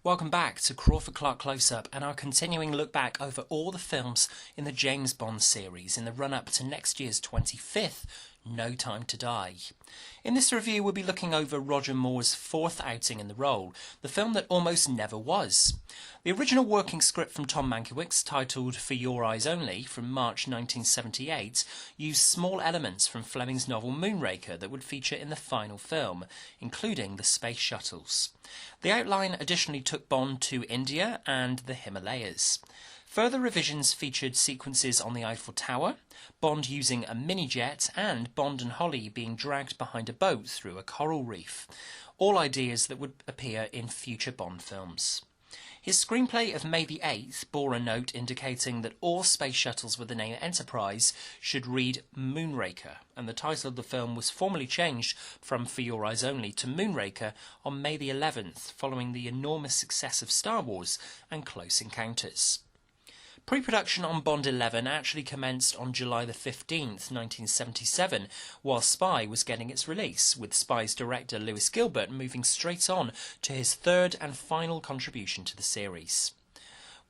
Welcome back to Crawford-Clark Close-Up and our continuing look back over all the films in the James Bond series in the run-up to next year's 25th No Time to Die. In this review we'll be looking over Roger Moore's fourth outing in the role, the film that almost never was. The original working script from Tom Mankiewicz, titled For Your Eyes Only, from March 1978, used small elements from Fleming's novel Moonraker that would feature in the final film, including the space shuttles. The outline additionally took Bond to India and the Himalayas. Further revisions featured sequences on the Eiffel Tower, Bond using a mini-jet, and Bond and Holly being dragged behind a boat through a coral reef. All ideas that would appear in future Bond films. His screenplay of May the 8th bore a note indicating that all space shuttles with the name Enterprise should read Moonraker, and the title of the film was formally changed from For Your Eyes Only to Moonraker on May the 11th, following the enormous success of Star Wars and Close Encounters. Pre-production on Bond 11 actually commenced on July the 15th, 1977, while Spy was getting its release, with Spy's director Lewis Gilbert moving straight on to his third and final contribution to the series.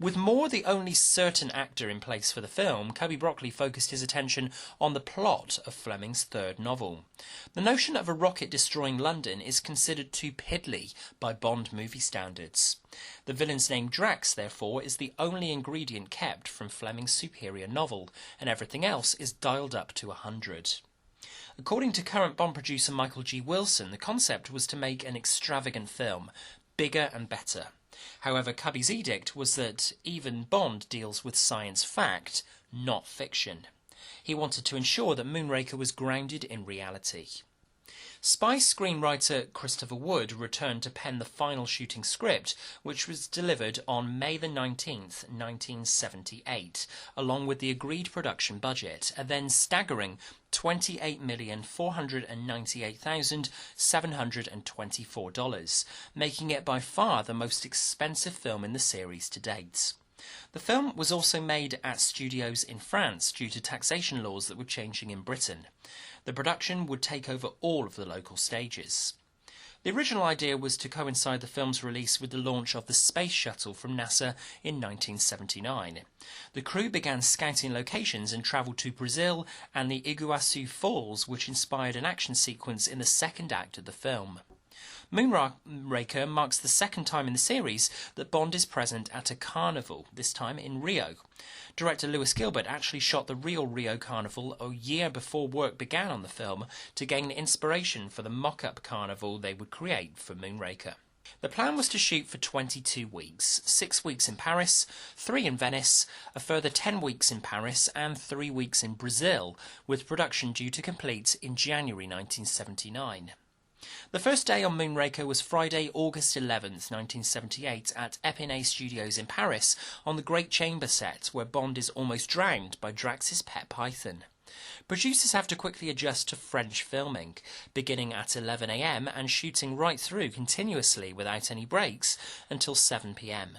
With Moore the only certain actor in place for the film, Cubby Broccoli focused his attention on the plot of Fleming's third novel. The notion of a rocket destroying London is considered too piddly by Bond movie standards. The villain's name Drax, therefore, is the only ingredient kept from Fleming's superior novel, and everything else is dialed up to 100. According to current Bond producer Michael G. Wilson, the concept was to make an extravagant film, bigger and better. However, Cubby's edict was that even Bond deals with science fact, not fiction. He wanted to ensure that Moonraker was grounded in reality. Spy screenwriter Christopher Wood returned to pen the final shooting script, which was delivered on May the 19th, 1978, along with the agreed production budget, a then staggering $28,498,724, making it by far the most expensive film in the series to date. The film was also made at studios in France due to taxation laws that were changing in Britain. The production would take over all of the local stages. The original idea was to coincide the film's release with the launch of the Space Shuttle from NASA in 1979. The crew began scouting locations and travelled to Brazil and the Iguazu Falls, which inspired an action sequence in the second act of the film. Moonraker marks the second time in the series that Bond is present at a carnival, this time in Rio. Director Lewis Gilbert actually shot the real Rio Carnival a year before work began on the film to gain inspiration for the mock-up carnival they would create for Moonraker. The plan was to shoot for 22 weeks, 6 weeks in Paris, 3 in Venice, a further 10 weeks in Paris and 3 weeks in Brazil, with production due to complete in January 1979. The first day on Moonraker was Friday, August 11th, 1978, at Epinay Studios in Paris, on the Great Chamber set, where Bond is almost drowned by Drax's pet python. Producers have to quickly adjust to French filming, beginning at 11 a.m. and shooting right through continuously without any breaks until 7 p.m.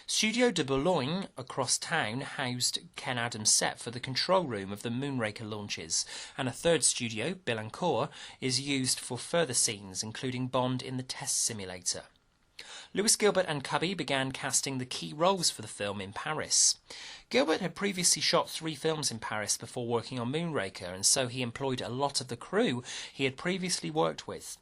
Studio de Boulogne, across town, housed Ken Adams' set for the control room of the Moonraker launches, and a third studio, Billancourt, is used for further scenes, including Bond in the test simulator. Lewis Gilbert and Cubby began casting the key roles for the film in Paris. Gilbert had previously shot 3 films in Paris before working on Moonraker, and so he employed a lot of the crew he had previously worked with.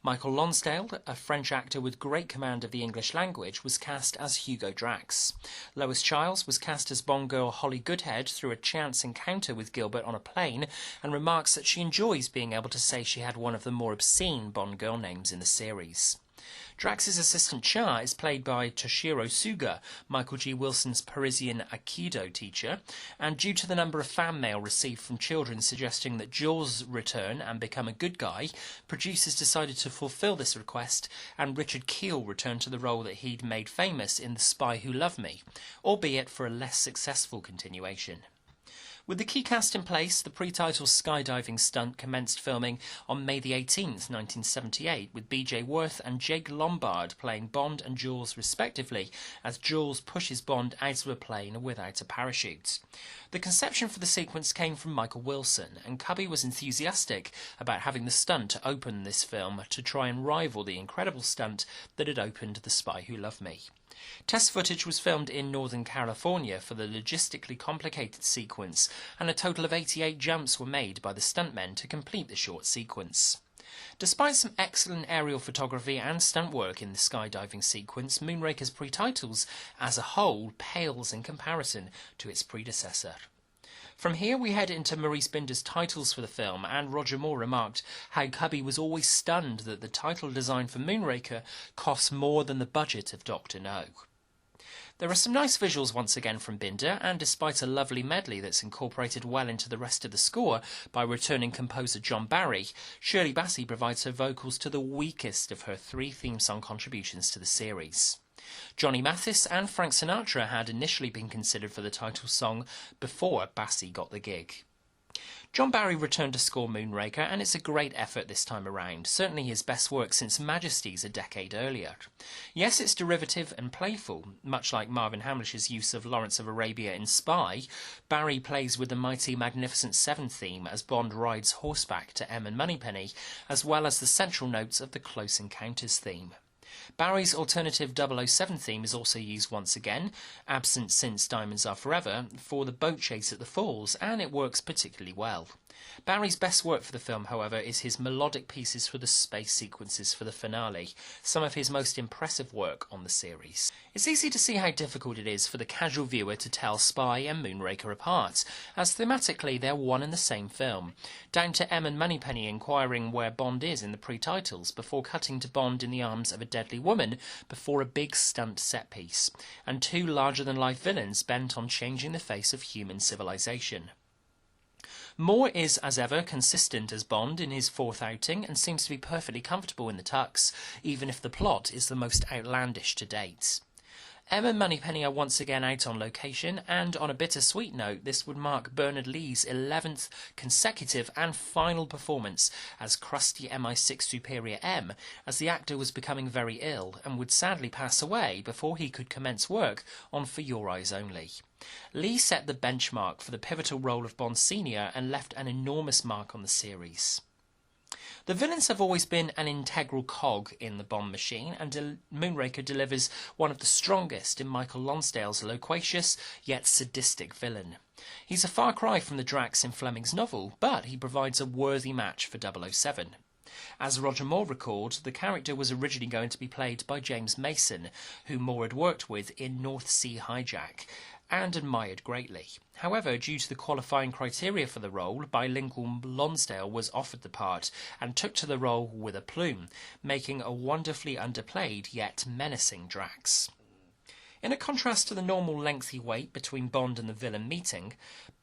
Michael Lonsdale, a French actor with great command of the English language, was cast as Hugo Drax. Lois Chiles was cast as Bond girl Holly Goodhead through a chance encounter with Gilbert on a plane, and remarks that she enjoys being able to say she had one of the more obscene Bond girl names in the series. Drax's assistant Cha is played by Toshiro Suga, Michael G. Wilson's Parisian Aikido teacher, and due to the number of fan mail received from children suggesting that Jaws return and become a good guy, producers decided to fulfill this request, and Richard Kiel returned to the role that he'd made famous in The Spy Who Loved Me, albeit for a less successful continuation. With the key cast in place, the pre-title skydiving stunt commenced filming on May the 18th, 1978, with B.J. Worth and Jake Lombard playing Bond and Jules respectively, as Jules pushes Bond out of a plane without a parachute. The conception for the sequence came from Michael Wilson, and Cubby was enthusiastic about having the stunt open this film to try and rival the incredible stunt that had opened The Spy Who Loved Me. Test footage was filmed in Northern California for the logistically complicated sequence, and a total of 88 jumps were made by the stuntmen to complete the short sequence. Despite some excellent aerial photography and stunt work in the skydiving sequence, Moonraker's pre-titles as a whole pales in comparison to its predecessor. From here we head into Maurice Binder's titles for the film, and Roger Moore remarked how Cubby was always stunned that the title design for Moonraker costs more than the budget of Dr. No. There are some nice visuals once again from Binder, and despite a lovely medley that's incorporated well into the rest of the score by returning composer John Barry, Shirley Bassey provides her vocals to the weakest of her 3 theme song contributions to the series. Johnny Mathis and Frank Sinatra had initially been considered for the title song before Bassey got the gig. John Barry returned to score Moonraker, and it's a great effort this time around, certainly his best work since Majesties a decade earlier. Yes, it's derivative and playful, much like Marvin Hamlish's use of Lawrence of Arabia in Spy. Barry plays with the mighty Magnificent Seven theme as Bond rides horseback to M and Moneypenny, as well as the central notes of the Close Encounters theme. Barry's alternative 007 theme is also used once again, absent since Diamonds Are Forever, for the boat chase at the falls, and it works particularly well. Barry's best work for the film, however, is his melodic pieces for the space sequences for the finale, some of his most impressive work on the series. It's easy to see how difficult it is for the casual viewer to tell Spy and Moonraker apart, as thematically they're one and the same film, down to M and Moneypenny inquiring where Bond is in the pre-titles, before cutting to Bond in the arms of a deadly woman before a big stunt set piece, and 2 larger-than-life villains bent on changing the face of human civilization. Moore is, as ever, consistent as Bond in his 4th outing and seems to be perfectly comfortable in the tux, even if the plot is the most outlandish to date. M and Moneypenny are once again out on location, and on a bittersweet note, this would mark Bernard Lee's 11th consecutive and final performance as crusty MI6 Superior M, as the actor was becoming very ill and would sadly pass away before he could commence work on For Your Eyes Only. Lee set the benchmark for the pivotal role of Bond Senior and left an enormous mark on the series. The villains have always been an integral cog in the Bond machine, and Moonraker delivers one of the strongest in Michael Lonsdale's loquacious yet sadistic villain. He's a far cry from the Drax in Fleming's novel, but he provides a worthy match for 007. As Roger Moore recalled, the character was originally going to be played by James Mason, who Moore had worked with in North Sea Hijack, and admired greatly. However, due to the qualifying criteria for the role, bilingual Lonsdale was offered the part and took to the role with a plume, making a wonderfully underplayed yet menacing Drax. In a contrast to the normal lengthy wait between Bond and the villain meeting,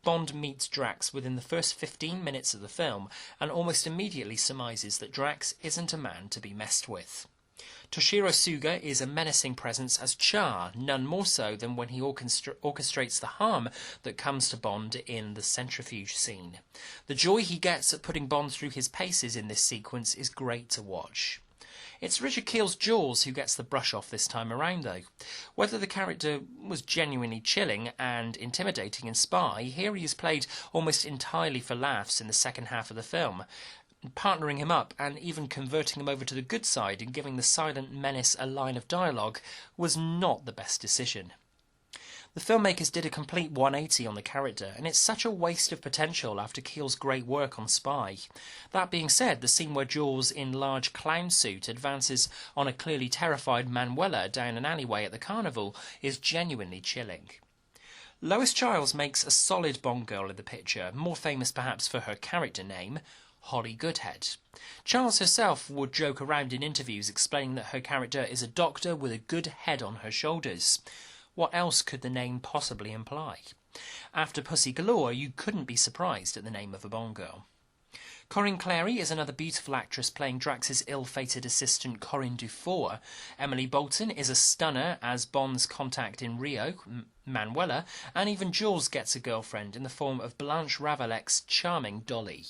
Bond meets Drax within the first 15 minutes of the film and almost immediately surmises that Drax isn't a man to be messed with. Toshiro Suga is a menacing presence as Char, none more so than when he orchestrates the harm that comes to Bond in the centrifuge scene. The joy he gets at putting Bond through his paces in this sequence is great to watch. It's Richard Keel's Jaws who gets the brush off this time around, though. Whether the character was genuinely chilling and intimidating in Spy, here he is played almost entirely for laughs in the second half of the film. Partnering him up and even converting him over to the good side and giving the silent menace a line of dialogue was not the best decision. The filmmakers did a complete 180 on the character, and it's such a waste of potential after Keel's great work on Spy. That being said, the scene where Jaws in large clown suit advances on a clearly terrified Manuela down an alleyway at the carnival is genuinely chilling. Lois Chiles makes a solid Bond girl in the picture, more famous perhaps for her character name, Holly Goodhead. Charles herself would joke around in interviews explaining that her character is a doctor with a good head on her shoulders. What else could the name possibly imply? After Pussy Galore, you couldn't be surprised at the name of a Bond girl. Corinne Clary is another beautiful actress playing Drax's ill-fated assistant Corinne Dufour. Emily Bolton is a stunner as Bond's contact in Rio, Manuela, and even Jules gets a girlfriend in the form of Blanche Ravaillaic's charming Dolly.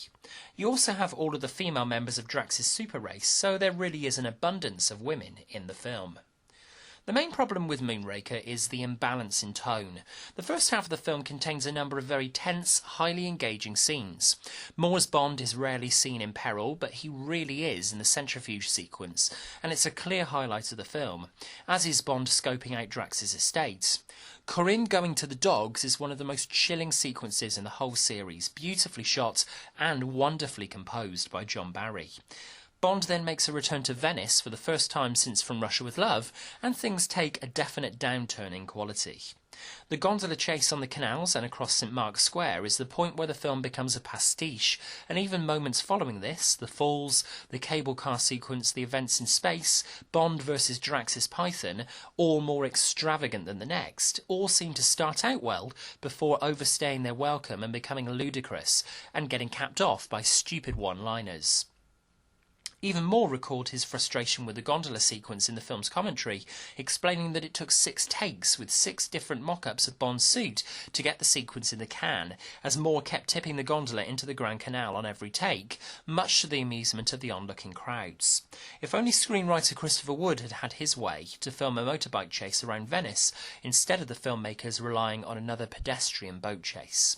You also have all of the female members of Drax's super race, so there really is an abundance of women in the film. The main problem with Moonraker is the imbalance in tone. The first half of the film contains a number of very tense, highly engaging scenes. Moore's Bond is rarely seen in peril, but he really is in the centrifuge sequence, and it's a clear highlight of the film, as is Bond scoping out Drax's estate. Corinne going to the dogs is one of the most chilling sequences in the whole series, beautifully shot and wonderfully composed by John Barry. Bond then makes a return to Venice for the first time since From Russia with Love, and things take a definite downturn in quality. The gondola chase on the canals and across St Mark's Square is the point where the film becomes a pastiche, and even moments following this, the falls, the cable car sequence, the events in space, Bond versus Drax's Python, all more extravagant than the next, all seem to start out well before overstaying their welcome and becoming ludicrous, and getting capped off by stupid one-liners. Even Moore recalled his frustration with the gondola sequence in the film's commentary, explaining that it took 6 takes with 6 different mock-ups of Bond's suit to get the sequence in the can, as Moore kept tipping the gondola into the Grand Canal on every take, much to the amusement of the onlooking crowds. If only screenwriter Christopher Wood had had his way to film a motorbike chase around Venice, instead of the filmmakers relying on another pedestrian boat chase.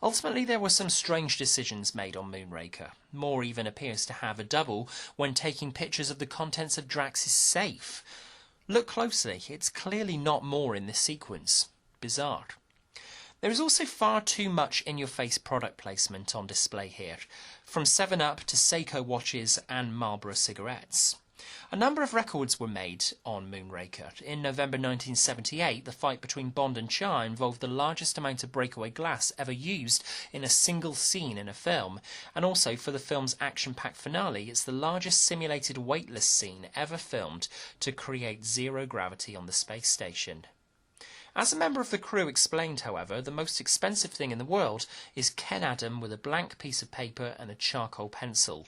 Ultimately, there were some strange decisions made on Moonraker. Moore even appears to have a double when taking pictures of the contents of Drax's safe. Look closely, it's clearly not Moore in this sequence. Bizarre. There is also far too much in-your-face product placement on display here, from 7-Up to Seiko watches and Marlboro cigarettes. A number of records were made on Moonraker. In November 1978, the fight between Bond and Char involved the largest amount of breakaway glass ever used in a single scene in a film, and also for the film's action-packed finale, it's the largest simulated weightless scene ever filmed to create zero gravity on the space station. As a member of the crew explained, however, the most expensive thing in the world is Ken Adam with a blank piece of paper and a charcoal pencil.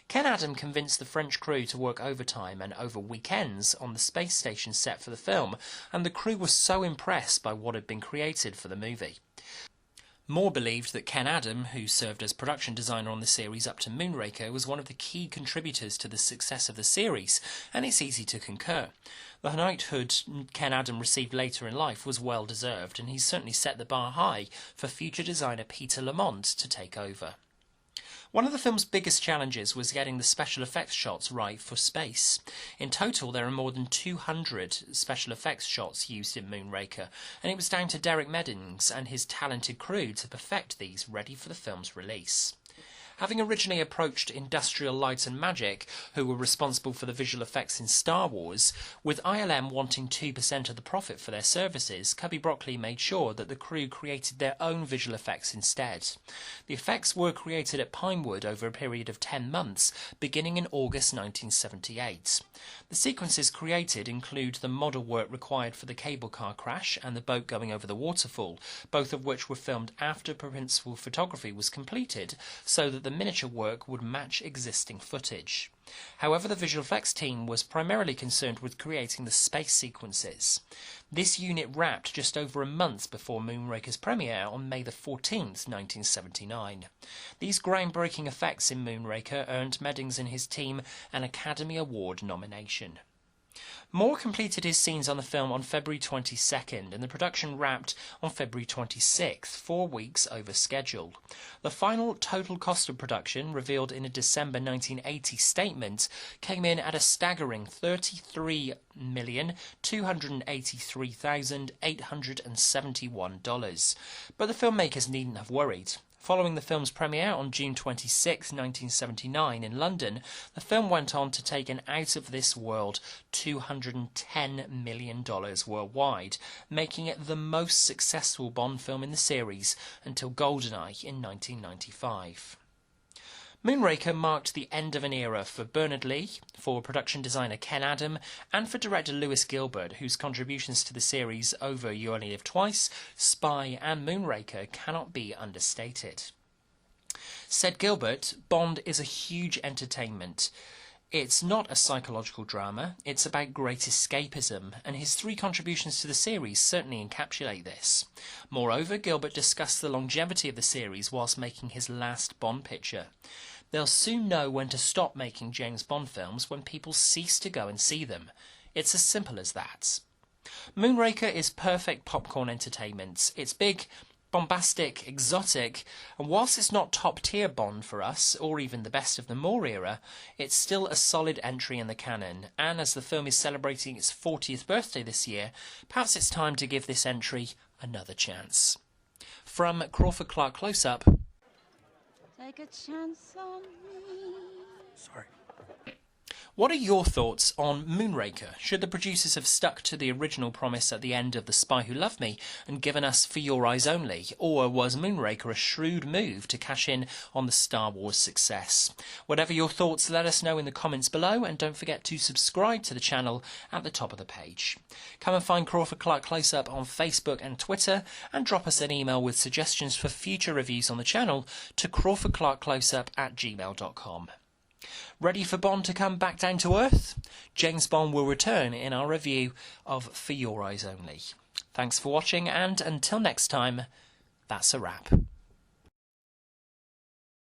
Ken Adam convinced the French crew to work overtime and over weekends on the space station set for the film, and the crew was so impressed by what had been created for the movie. Moore believed that Ken Adam, who served as production designer on the series up to Moonraker, was one of the key contributors to the success of the series, and it's easy to concur. The knighthood Ken Adam received later in life was well deserved, and he certainly set the bar high for future designer Peter Lamont to take over. One of the film's biggest challenges was getting the special effects shots right for space. In total, there are more than 200 special effects shots used in Moonraker, and it was down to Derek Meddings and his talented crew to perfect these ready for the film's release. Having originally approached Industrial Light and Magic, who were responsible for the visual effects in Star Wars, with ILM wanting 2% of the profit for their services, Cubby Broccoli made sure that the crew created their own visual effects instead. The effects were created at Pinewood over a period of 10 months, beginning in August 1978. The sequences created include the model work required for the cable car crash and the boat going over the waterfall, both of which were filmed after principal photography was completed, so that the miniature work would match existing footage. However, the visual effects team was primarily concerned with creating the space sequences. This unit wrapped just over a month before Moonraker's premiere on May the 14th, 1979. These groundbreaking effects in Moonraker earned Meddings and his team an Academy Award nomination. Moore completed his scenes on the film on February 22nd, and the production wrapped on February 26th, 4 weeks over schedule. The final total cost of production, revealed in a December 1980 statement, came in at a staggering $33,283,871. But the filmmakers needn't have worried. Following the film's premiere on June 26, 1979 in London, the film went on to take an out-of-this-world $210 million worldwide, making it the most successful Bond film in the series until GoldenEye in 1995. Moonraker marked the end of an era for Bernard Lee, for production designer Ken Adam, and for director Lewis Gilbert, whose contributions to the series over You Only Live Twice, Spy and Moonraker cannot be understated. Said Gilbert, Bond is a huge entertainment. It's not a psychological drama, it's about great escapism, and his 3 contributions to the series certainly encapsulate this. Moreover, Gilbert discussed the longevity of the series whilst making his last Bond picture. They'll soon know when to stop making James Bond films when people cease to go and see them. It's as simple as that. Moonraker is perfect popcorn entertainment. It's big, bombastic, exotic, and whilst it's not top-tier Bond for us, or even the best of the Moore era, it's still a solid entry in the canon, and as the film is celebrating its 40th birthday this year, perhaps it's time to give this entry another chance. From Crawford-Clark Close-Up... Take a chance on me. Sorry. What are your thoughts on Moonraker? Should the producers have stuck to the original promise at the end of The Spy Who Loved Me and given us For Your Eyes Only? Or was Moonraker a shrewd move to cash in on the Star Wars success? Whatever your thoughts, let us know in the comments below, and don't forget to subscribe to the channel at the top of the page. Come and find Crawford-Clark Close-Up on Facebook and Twitter, and drop us an email with suggestions for future reviews on the channel to crawfordclarkcloseup@gmail.com. Ready for Bond to come back down to earth? James Bond will return in our review of For Your Eyes Only. Thanks for watching, and until next time, that's a wrap.